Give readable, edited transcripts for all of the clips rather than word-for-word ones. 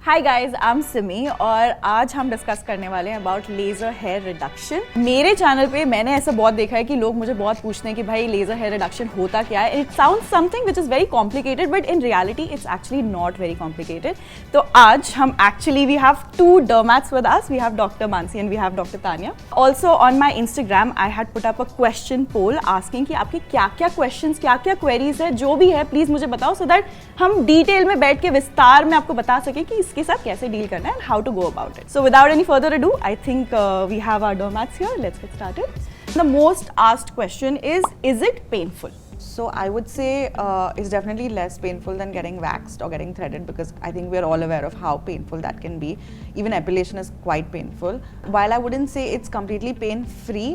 Hi guys, I am Simi और आज हम डिस्कस करने वाले हैं अबाउट लेज़र हेयर रिडक्शन। मेरे चैनल पे मैंने ऐसा बहुत देखा है कि लोग मुझे बहुत पूछते हैं कि भाई लेज़र हेयर रिडक्शन होता क्या है। It sounds something which is very complicated but in reality it's actually not very complicated. तो आज हम actually we have two dermats with us, we have doctor Mansi and we have doctor Tania. Also on my Instagram I had put up a question poll asking कि आपके क्या क्या questions, क्या क्या queries है, जो भी है प्लीज़ मुझे बताओ सो दैट हम डिटेल में बैठ के विस्तार में आपको बता सके कि इसके साथ कैसे डील करना है and how to go about it. So without any further ado, I think we have our dermats here. Let's get started. The most asked question is it painful? So I would say it's definitely less painful than getting waxed or getting threaded, because I think we're all aware of how painful that can be. Even epilation is quite painful. While I wouldn't say it's completely pain-free,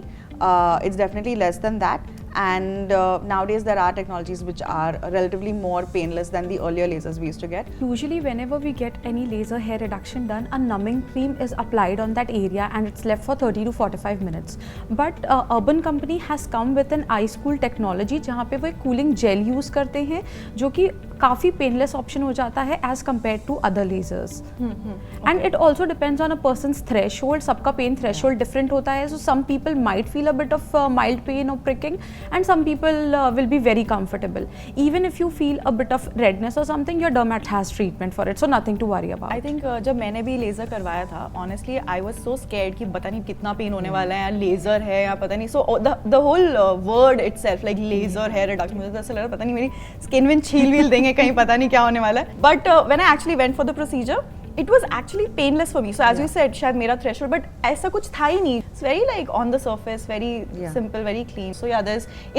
it's definitely less than that. And nowadays there are technologies which are relatively more painless than the earlier lasers we used to get. Usually whenever we get any laser hair reduction done, a numbing cream is applied on that area and it's left for 30 to 45 minutes. But Urban Company has come with an iCool technology जहाँ पे वो एक cooling gel use करते हैं जो कि काफ़ी painless option हो जाता है as compare to other lasers. And it also depends on a person's threshold. सबका पेन थ्रेशोल्ड डिफरेंट होता है, so some people might feel a bit of mild pain और pricking and some people will be very comfortable. Even if you feel a bit of redness और something, your dermat has treatment for it, so nothing to worry about. I think जब मैंने भी laser करवाया था, honestly I was so scared कि पता नहीं कितना पेन होने वाला है, लेजर है या पता नहीं। So the whole word itself like laser hair reduction, मुझे तो ऐसा लग रहा पता नहीं मेरी स्किन विन छील वील देंगे कहीं, पता नहीं क्या होने वाला है। But when I actually went for the procedure it was actually painless for me. So as you said, शायद मेरा threshold, but ऐसा कुछ था ही नहीं. It's very like on the surface, very simple, very clean. So yeah,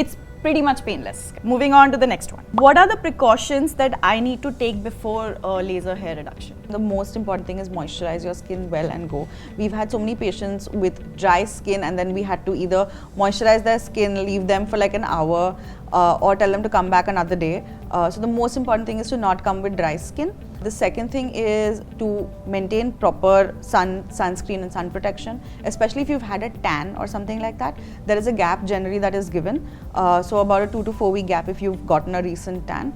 it's pretty much painless. Moving on to the next one. What are the precautions that I need to take before laser hair reduction? The most important thing is moisturize your skin well and go. We've had so many patients with dry skin and then we had to either moisturize their skin, leave them for like an hour or tell them to come back another day. So the most important thing is to not come with dry skin. The second thing is to maintain proper sunscreen and sun protection, especially if you've had a tan or something like that. There is a gap generally that is given, so about a 2 to 4 week gap if you've gotten a recent tan.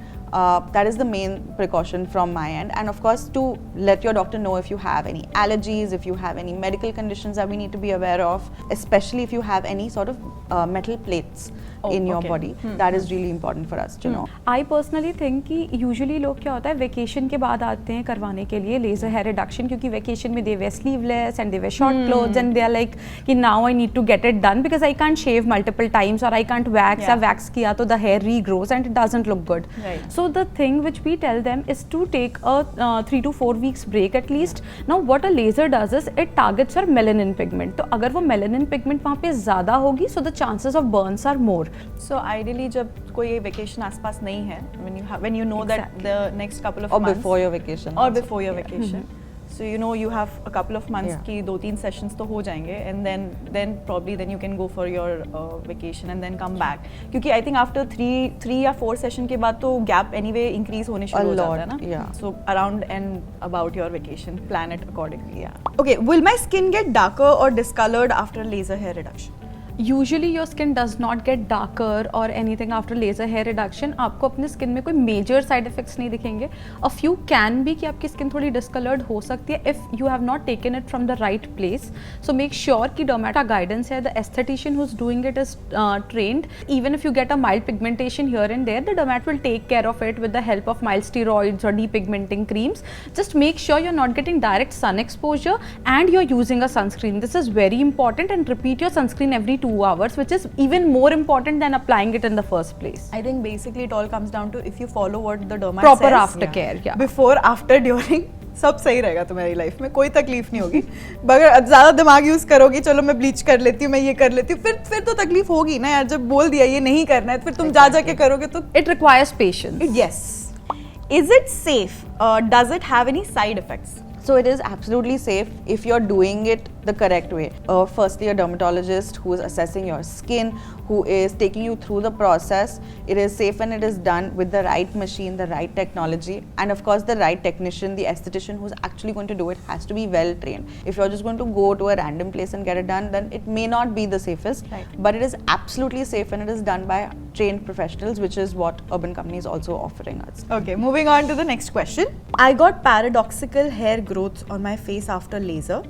That is the main precaution from my end, and of course to let your doctor know if you have any allergies, if you have any medical conditions that we need to be aware of, especially if you have any sort of metal plates in your body. That is really important for us to know. I personally think कि usually लोग क्या होता है vacation के बाद आते हैं करवाने के लिए लेजर हेयर रिडक्शन, क्योंकि वेकेशन में they wear sleeveless and they wear short clothes and they are like कि now I need to get it done because I can't shave multiple times or I can't wax. या wax किया तो the hair regrows and it doesn't look good. Right. So the thing which we tell them is to take a 3 to 4 weeks break at least. Now what a laser does is it targets your melanin pigment. तो अगर वो melanin pigment वहाँ पे ज़्यादा होगी, so the chances of burns are more. So ideally जब कोई vacation आसपास नहीं है, when you know that the next couple of or months before your vacation or also. before your vacation, so you know you have a couple of months की 2-3 sessions तो हो जाएंगे and then probably then you can go for your vacation and then come back, क्योंकि I think after 3 या 4 session के बाद तो gap anyway increase होने शुरू हो जाता है ना. So around and about your vacation plan it accordingly. Okay, will my skin get darker or discolored after laser hair reduction? Usually your skin does not get darker or anything after laser hair reduction. आपको अपने skin में कोई major side effects नहीं दिखेंगे. A few can be कि आपकी skin थोड़ी discoloured हो सकती है if you have not taken it from the right place. So make sure कि डर्मेटा गाइडेंस है, the esthetician who's doing it is trained. Even if you get a mild pigmentation here and there, the dermat will take care of it with the help of mild steroids or depigmenting creams. Just make sure you're not getting direct sun exposure and you're using a sunscreen. This is very important, and repeat your sunscreen every 2 hours, which is even more important than applying it in the first place. I think basically it all comes down to if you follow what the dermat Proper says, aftercare, yeah. Before, after, during, सब सही रहेगा तुम्हारी life में, कोई तकलीफ नहीं होगी. अगर ज़्यादा दिमाग यूज़ करोगी, चलो मैं ब्लीच कर लेती हूँ, मैं ये कर लेती हूँ, फिर तो तकलीफ होगी ना यार. जब बोल दिया ये नहीं करना है, फिर तुम जा के करोगे तो it requires patience. Yes. Is it safe? Does it have any side effects? So it is absolutely safe if you're doing it the correct way. Firstly, a dermatologist who is assessing your skin, who is taking you through the process. It is safe when it is done with the right machine, the right technology, and of course the right technician, the esthetician who's actually going to do it has to be well trained. If you're just going to go to a random place and get it done, then it may not be the safest, Right. but it is absolutely safe when it is done by trained professionals, which is what Urban Company is also offering us. Okay, moving on to the next question. I got paradoxical hair growth on my face after laser.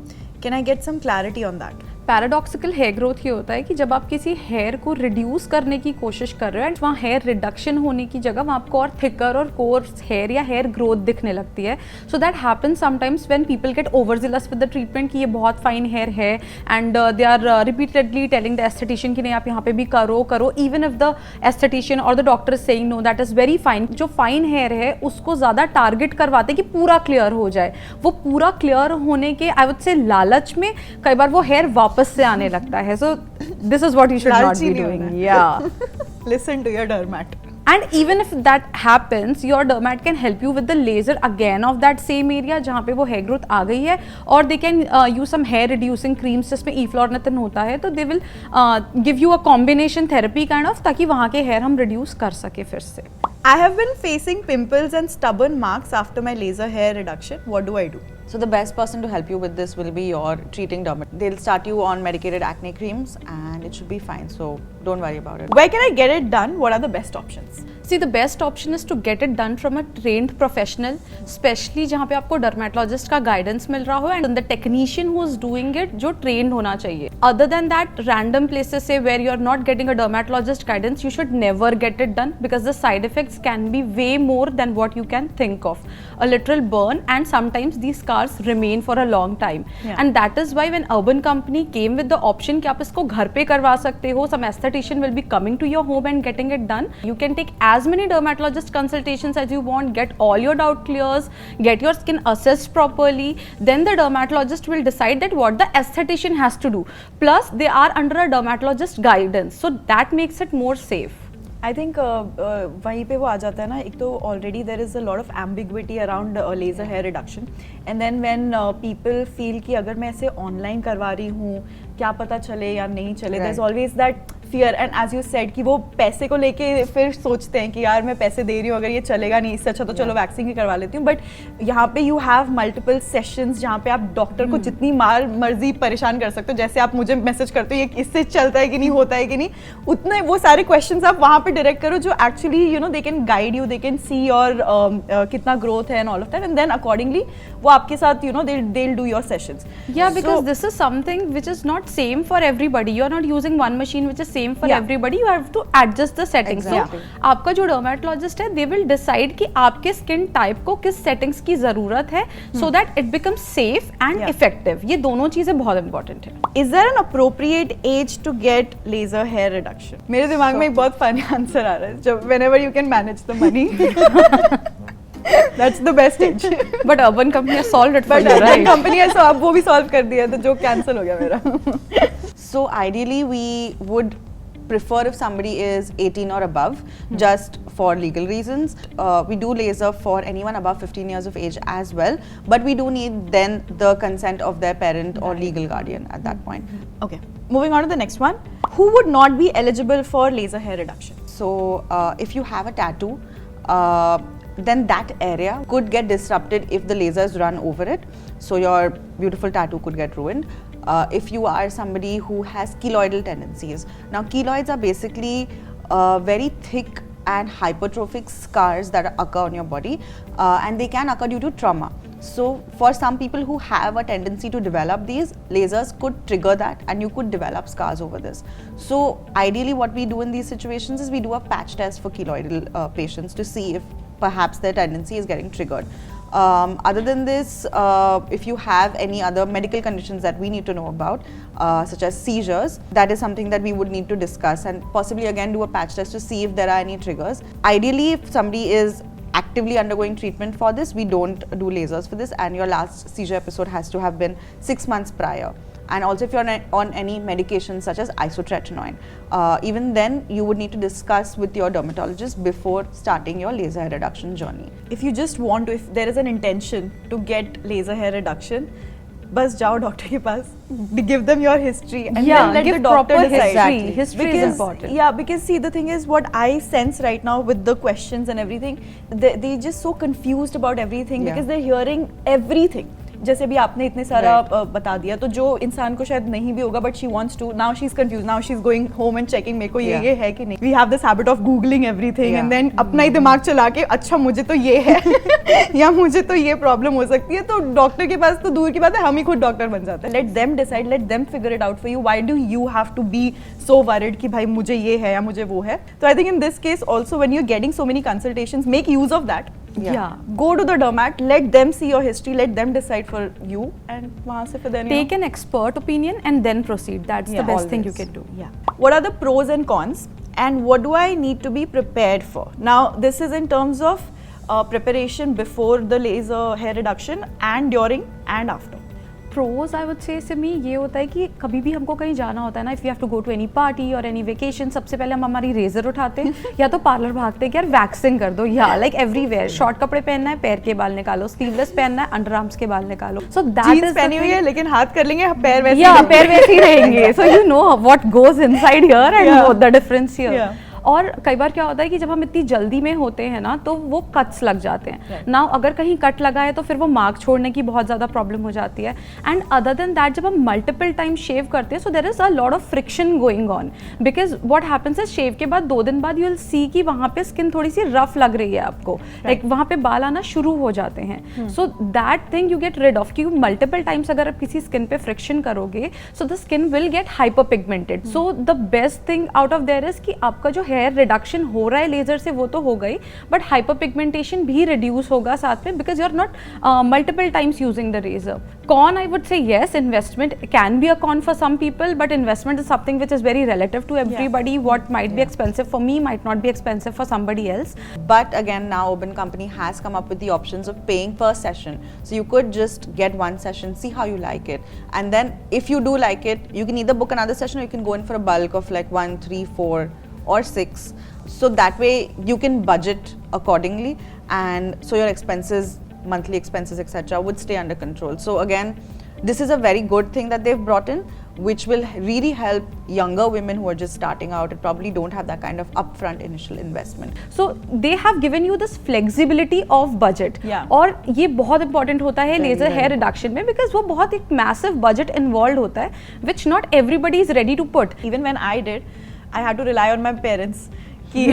Can I get some clarity on that? Paradoxical hair growth ये होता है कि जब आप किसी hair को reduce करने की कोशिश कर रहे हो एंड वहाँ हेयर रिडक्शन होने की जगह वहाँ आपको और थिकर और कोर्स हेयर या हेयर ग्रोथ दिखने लगती है. So that happens sometimes when people get overzealous with the treatment कि ये बहुत फाइन हेयर है and they are repeatedly telling the aesthetician कि नहीं आप यहाँ पे भी करो इवन इफ द एस्थेटिशियन और the doctor is saying no that is very fine. जो फाइन हेयर है उसको ज़्यादा टारगेट करवाते कि पूरा क्लियर हो जाए. वो पूरा क्लियर होने के आई वुड से लालच में कई बार वो हेयर वापस से आने लगता है. So this is what you should not लालची बी नहीं डूइंग. होना है. या Listen to your dermat. And even if that happens, your dermat can help you with the laser again of that same area जहाँ पे वो hair growth आ गई है, और they can use some hair reducing creams जिसमें eflornithine होता है, तो they will give you a combination therapy kind of ताकि वहाँ के hair हम reduce कर सके फिर से. I have been facing pimples and stubborn marks after my laser hair reduction. What do I do? So the best person to help you with this will be your treating dermatologist. They'll start you on medicated acne creams and it should be fine. So don't worry about it. Where can I get it done? What are the best options? See, the best option is to get it done from a trained professional, especially जहाँ पे आपको dermatologist का guidance मिल रहा हो and the technician who is doing it जो trained होना चाहिए. Other than that, random places say where you are not getting a dermatologist guidance, you should never get it done because the side effects can be way more than what you can think of. A literal burn and sometimes these scars remain for a long time. Yeah. And that is why when Urban Company came with the option कि आप इसको घर पे करवा सकते हो, some esthetician will be coming to your home and getting it done. You can take as many dermatologist consultations as you want, get all your doubt clears, get your skin assessed properly, then the dermatologist will decide that what the esthetician has to do. Plus they are under a dermatologist guidance, so that makes it more safe. I think वहीं पे वो आ जाता है ना. एक तो already there is a lot of ambiguity around laser hair reduction and then when people feel कि अगर मैं इसे ऑनलाइन करवा रही हूँ क्या पता चले या नहीं चले. There is always that fear and as you said कि वो पैसे को लेके फिर सोचते हैं कि यार मैं पैसे दे रही हूँ अगर ये चलेगा नहीं इससे अच्छा तो चलो वैक्सीन ही करवा लेती हूँ. बट यहाँ पे यू हैव मल्टीपल सेशंस जहाँ पे आप डॉक्टर को जितनी मर्जी परेशान कर सकते हो. जैसे आप मुझे मैसेज करते हो ये इससे चलता है कि नहीं होता है कि नहीं, उतने वो सारे क्वेश्चंस आप वहाँ पे डायरेक्ट करो जो actually you know they can guide you, they can see your कितना ग्रोथ है and all of that and then accordingly वो आपके साथ you know they will do your sessions. Yeah, because this is something which is not same for everybody. You are not using one machine which is same for Yeah. everybody. You have to adjust the settings. Exactly. So आपका जो dermatologist है, they will decide कि आपके skin type को किस settings की ज़रूरत है, so that it becomes safe and Yeah. effective. ये दोनों चीज़ें बहुत important है. Is there an appropriate age to get laser hair reduction? मेरे दिमाग में एक बहुत फनी आंसर आ रहा है जब whenever you can manage the money. That's the best age. But Urban Company has solved it for But you, right? Company है so अब वो भी सॉल्व कर दिया तो जो कैंसिल हो गया मेरा. So ideally we would prefer if somebody is 18 or above, just for legal reasons. We do laser for anyone above 15 years of age as well, but we do need then the consent of their parent or legal guardian at that point. Okay. Moving on to the next one. Who would not be eligible for laser hair reduction? So if you have a tattoo, then that area could get disrupted if the lasers run over it. So your beautiful tattoo could get ruined. If you are somebody who has keloidal tendencies. Now keloids are basically very thick and hypertrophic scars that occur on your body and they can occur due to trauma. So for some people who have a tendency to develop these, lasers could trigger that and you could develop scars over this. So ideally what we do in these situations is we do a patch test for keloidal patients to see if perhaps their tendency is getting triggered. Other than this, if you have any other medical conditions that we need to know about, such as seizures, that is something that we would need to discuss and possibly again do a patch test to see if there are any triggers. Ideally, if somebody is actively undergoing treatment for this, we don't do lasers for this and your last seizure episode has to have been 6 months prior. and also if you're on any medications such as isotretinoin, even then you would need to discuss with your dermatologist before starting your laser hair reduction journey. If you just want to, if there is an intention to get laser hair reduction, बस जाओ doctor के पास, give them your history and Yeah, then let give the doctor proper decide. history. History is important. Yeah, because see, the thing is, what I sense right now with the questions and everything, they just so confused about everything, Yeah. because they're hearing everything. जैसे भी आपने इतने सारा बता दिया, तो जो इंसान को शायद नहीं भी होगा, but she wants to, now she's confused, now she's going home and checking मेरे को ये है कि नहीं. We have this habit of googling everything and then अपना ही दिमाग चला के अच्छा मुझे तो ये है या मुझे तो ये प्रॉब्लम हो सकती है, तो डॉक्टर के पास तो दूर की बात है, हम ही खुद डॉक्टर बन जाते हैं. Let them decide, let them figure it out for you. Why do you have to be so worried कि भाई मुझे ये है या मुझे वो है? So I think in this case also, when you're getting so many consultations, make use of that. Yeah. Go to the dermat, let them see your history, let them decide for you, and वहाँ से फिर then Take an expert opinion and then proceed. That's the best thing you can do. Yeah. What are the pros and cons, and what do I need to be prepared for? Now, this is in terms of preparation before the laser hair reduction and during and after. Pros I would say सिमी ये होता है कि कभी भी हमको कहीं जाना होता है ना, if you have to go to any party और एनी वेकेशन, सबसे पहले हम हमारी रेजर उठाते हैं या तो पार्लर भागते हैं कि यार वैक्सिंग कर दो, या लाइक एवरीवेयर. शॉर्ट कपड़े पहनना है, पैर के बाल निकालो, स्लीवलेस पहनना है, अंडर आर्म्स के बाल निकालो. सो दैट इज पहनी हुई है लेकिन हाथ कर लेंगे, पैर वैसे या पैर वैसे ही रहेंगे. So you know what goes inside here and the difference here. और कई बार क्या होता है कि जब हम इतनी जल्दी में होते हैं ना, तो वो कट्स लग जाते हैं ना. अगर कहीं कट लगा है तो फिर वो मार्क छोड़ने की बहुत ज़्यादा प्रॉब्लम हो जाती है. एंड अदर देन दैट, जब हम मल्टीपल टाइम शेव करते हैं, so there is a lot of friction going on, because what happens है, शेव के बाद 2 दिन बाद यू विल सी कि वहाँ पे स्किन थोड़ी सी रफ लग रही है आपको, लाइक वहाँ पे बाल आना शुरू हो जाते हैं. So that thing you get rid of, कि मल्टीपल टाइम्स अगर आप किसी स्किन पे फ्रिक्शन करोगे, so the skin will get hyper pigmented. So the best thing out of there is कि आपका जो हेयर रिडक्शन हो रहा है लेजर से वो तो हो गई, बट हाइपर पिगमेंटेशन भी रिड्यूस होगा साथ में, because you are not multiple times using the razor. Con I would say yes, investment can be a con for some people, but investment is something which is very relative to everybody. What might be expensive for me might not be expensive for somebody else. But again, now Urban Company has come up with the options of paying per session. So you could just get one session, see how you like it, and then if you do like it, you can either book another session or you can go in for a bulk of like 1, 3, 4 or 6. So that way you can budget accordingly, and so your expenses, monthly expenses, etc. would stay under control. So again, this is a very good thing that they've brought in, which will really help younger women who are just starting out and probably don't have that kind of upfront initial investment. So they have given you this flexibility of budget. Yeah. और ये बहुत important होता है laser hair reduction में, because वो बहुत एक massive budget involved होता है, which not everybody is ready to put. Even when I did, I had to rely on my parents कि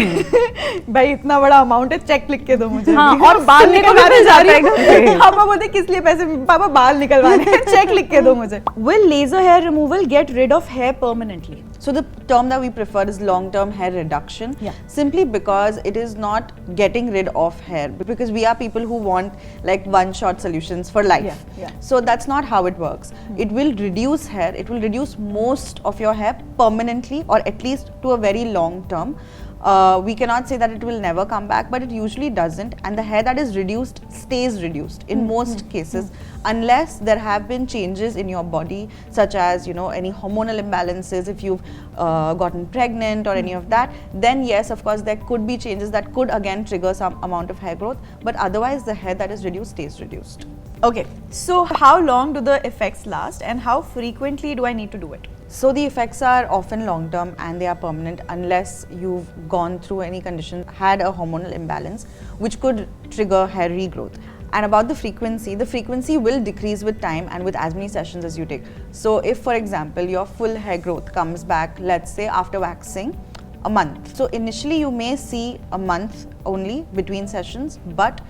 भाई इतना बड़ा अमाउंट है, चेक लिख के दो मुझे. हाँ, और बाल निकलवाने जा रही है. पापा बोलते किस लिए पैसे, पापा बाल निकलवाने हैं, चेक लिख के दो मुझे. Will laser hair removal get rid of hair permanently? So the term that we prefer is long-term hair reduction, simply because it is not getting rid of hair, because we are people who want like one-shot solutions for life. So that's not how it works. It will reduce hair, it will reduce most of your hair permanently, or at least to a very long term. We cannot say that it will never come back, but it usually doesn't, and the hair that is reduced stays reduced in most cases, unless there have been changes in your body, such as, you know, any hormonal imbalances, if you've gotten pregnant or any of that, then yes, of course there could be changes that could again trigger some amount of hair growth, but otherwise the hair that is reduced stays reduced. Okay, so how long do the effects last, and how frequently do I need to do it? So the effects are often long term and they are permanent unless you've gone through any condition, had a hormonal imbalance, which could trigger hair regrowth. And about the frequency will decrease with time and with as many sessions as you take. So if, for example, your full hair growth comes back, let's say after waxing, a month. So initially you may see a month only between sessions, but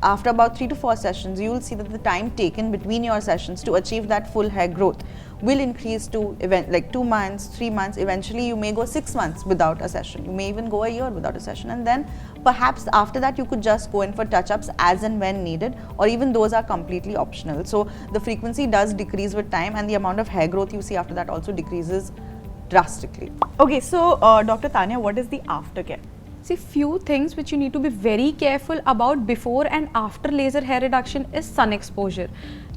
after about 3 to 4 sessions, you will see that the time taken between your sessions to achieve that full hair growth will increase to like 2 months, 3 months. Eventually you may go 6 months without a session. You may even go a year without a session, and then perhaps after that you could just go in for touch-ups as and when needed, or even those are completely optional. So the frequency does decrease with time, and the amount of hair growth you see after that also decreases drastically. Okay, so Dr. Tanya, what is the aftercare? See, few things which you need to be very careful about before and after laser hair reduction is sun exposure.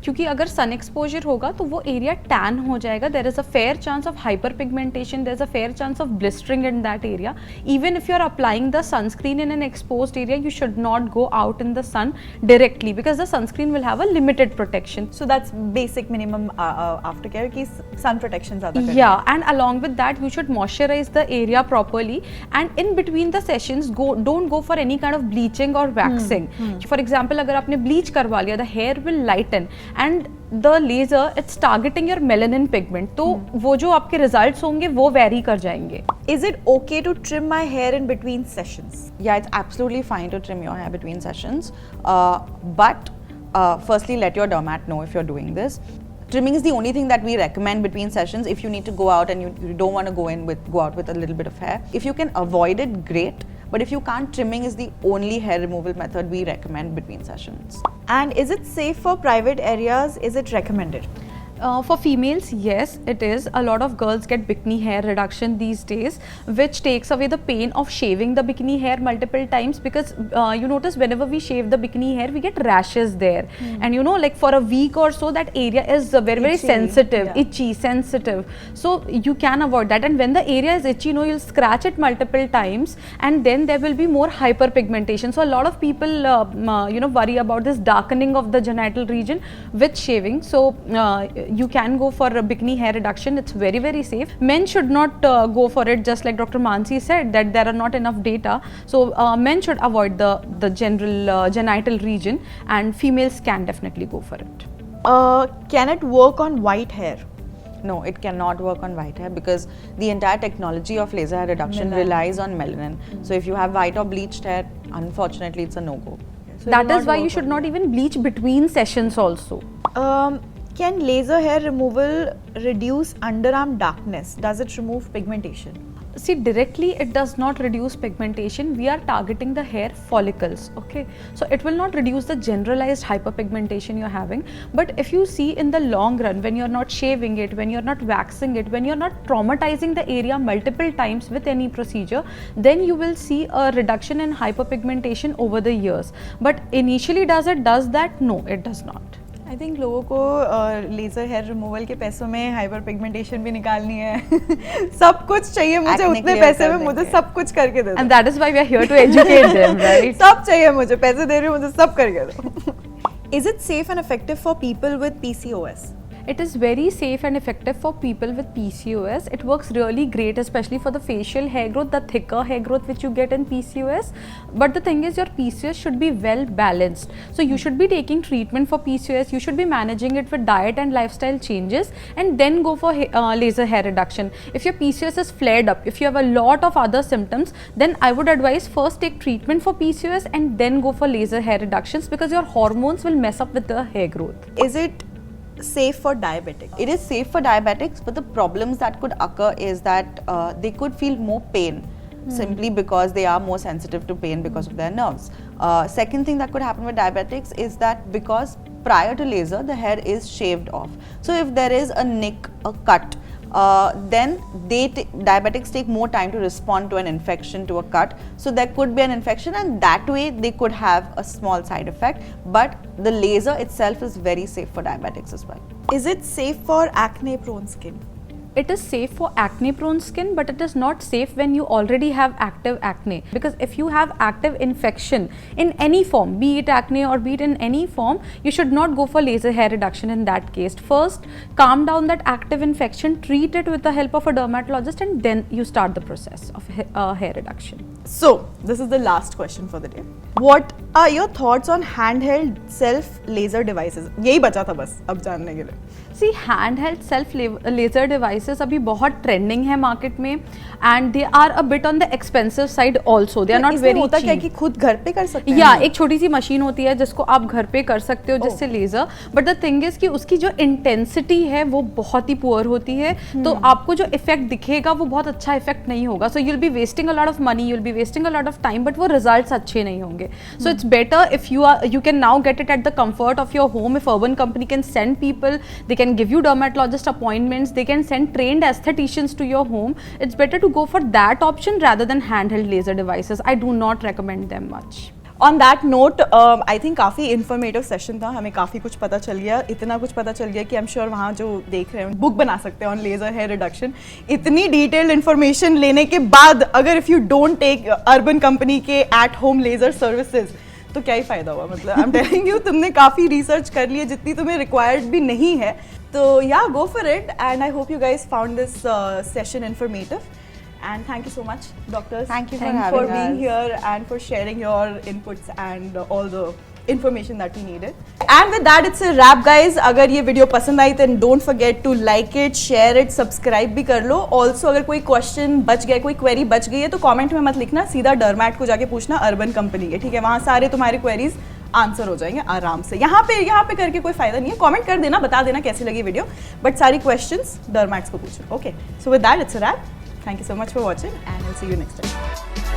क्योंकि अगर sun exposure होगा तो वो area tan हो जाएगा, there is a fair chance of hyper pigmentation, there is a fair chance of blistering in that area. Even if you are applying the sunscreen in an exposed area, you should not go out in the sun directly because the sunscreen will have a limited protection. So that's basic minimum aftercare ki sun protection zyada karni Yeah, and along with that you should moisturize the area properly, and in between the sessions don't go for any kind of bleaching or waxing. For example, अगर आपने bleach करवा लिया, the hair will lighten, and the laser it's targeting your melanin pigment, तो वो जो आपके results होंगे वो vary कर जाएंगे. Is it okay to trim my hair in between sessions? Yeah, it's absolutely fine to trim your hair between sessions, but firstly let your dermat know if you're doing this. Trimming is the only thing that we recommend between sessions if you need to go out and you don't want to go out with a little bit of hair. If you can avoid it, great. But if you can't, trimming is the only hair removal method we recommend between sessions. And is it safe for private areas? Is it recommended? For females, yes, it is. A lot of girls get bikini hair reduction these days, which takes away the pain of shaving the bikini hair multiple times, because you notice whenever we shave the bikini hair, we get rashes there. And you know, like for a week or so, that area is very Itchy, sensitive, yeah. itchy, sensitive. So you can avoid that. And when the area is itchy, you know, you'll scratch it multiple times, and then there will be more hyperpigmentation. So a lot of people, you know, worry about this darkening of the genital region with shaving. So you can go for a bikini hair reduction. It's very, very safe. Men should not go for it, just like Dr. Mansi said, that there are not enough data. So men should avoid the general genital region, and females can definitely go for it. Can it work on white hair? No, it cannot work on white hair because the entire technology of laser hair reduction relies on melanin. So if you have white or bleached hair, unfortunately it's a no-go. So That is why you should not even bleach between sessions also. Can laser hair removal reduce underarm darkness? Does it remove pigmentation? See, directly it does not reduce pigmentation. We are targeting the hair follicles, okay? So it will not reduce the generalized hyperpigmentation you're having. But if you see in the long run, when you're not shaving it, when you're not waxing it, when you're not traumatizing the area multiple times with any procedure, then you will see a reduction in hyperpigmentation over the years. But initially does that? No, it does not. I think लोगों को laser hair removal के पैसों में hyper pigmentation भी निकालनी है सब कुछ चाहिए मुझे Acne उतने clear पैसे कर में मुझे देंगे। सब कुछ करके दे दो And that is why we are here to educate them, right? सब चाहिए मुझे पैसे दे रही हूँ मुझे सब करके दो Is it safe and effective for people with PCOS? It is very safe and effective for people with PCOS. It works really great, especially for the facial hair growth, the thicker hair growth which you get in PCOS. But the thing is, your PCOS should be well balanced. So you should be taking treatment for PCOS. You should be managing it with diet and lifestyle changes, and then go for laser hair reduction. If your PCOS is flared up, if you have a lot of other symptoms, then I would advise first take treatment for PCOS and then go for laser hair reductions, because your hormones will mess up with the hair growth. Is it safe for diabetics? It is safe for diabetics, but the problems that could occur is that they could feel more pain simply because they are more sensitive to pain because of their nerves. Second thing that could happen with diabetics is that because prior to laser the hair is shaved off, so if there is a nick, a cut, then diabetics take more time to respond to an infection, to a cut. So there could be an infection, and that way they could have a small side effect. But the laser itself is very safe for diabetics as well. Is it safe for acne prone skin? It is safe for acne prone skin, but it is not safe when you already have active acne, because if you have active infection in any form, be it acne or be it in any form, you should not go for laser hair reduction in that case. First, calm down that active infection, treat it with the help of a dermatologist, and then you start the process of hair reduction. So this is the last question for the day. What are your thoughts on handheld self laser devices? यही बचा था बस अब जानने के लिए. See, handheld self laser devices अभी बहुत trending है market में, and they are a bit on the expensive side also. They are not very होता क्या cheap. कि खुद घर पे कर सकते हैं? या एक छोटी सी मशीन होती है जिसको आप घर पे कर सकते हो जिससे laser, but the thing is कि उसकी जो इंटेंसिटी है वो बहुत ही पुअर होती है, तो आपको जो इफेक्ट दिखेगा वो बहुत अच्छा इफेक्ट नहीं होगा. So you will be wasting a lot of money, you will be wasting a lot of time, but वो रिजल्ट्स अच्छे नहीं होंगे. So it's better if you can now get it at the comfort of your home. If Urban Company can send people, they can give you dermatologist appointments, they can send trained aestheticians to your home. It's better to go for that option rather than handheld laser devices. I do not recommend them much. On that note I think काफ़ी informative session था, हमें काफ़ी कुछ पता चल गया, इतना कुछ पता चल गया कि आई एम श्योर वहाँ जो देख रहे हैं बुक बना सकते हैं ऑन लेजर हेयर रिडक्शन। इतनी डिटेल्ड इन्फॉर्मेशन लेने के बाद अगर if you don't take Urban Company के एट होम लेजर सर्विसेज तो क्या ही फ़ायदा हुआ। मतलब आई एम टेलिंग यू, तुमने काफ़ी रिसर्च कर ली है जितनी तुम्हें रिक्वायर्ड भी नहीं है। तो या go for it, and I hope you guys found this session informative. And thank you so much, doctors. Thank you for for having being us. here and for sharing your inputs and all the information that we needed. And with that, it's a wrap, guys. अगर ये video पसंद आई then don't forget to like it, share it, subscribe भी कर लो. Also अगर कोई question बच गया, कोई क्वेरी बच गई है तो कमेंट में मत लिखना, सीधा डरमैट को जाके पूछना अर्बन कंपनी के, ठीक है? वहाँ सारे तुम्हारे क्वेरीज आंसर हो जाएंगे आराम से. यहाँ पे करके कोई फायदा नहीं है. कमेंट कर देना, बता देना कैसी लगी वीडियो, बट सारी क्वेश्चंस डरमैट्स को पूछो. Okay, so with that it's a wrap. Thank you so much for watching, and I'll see you next time.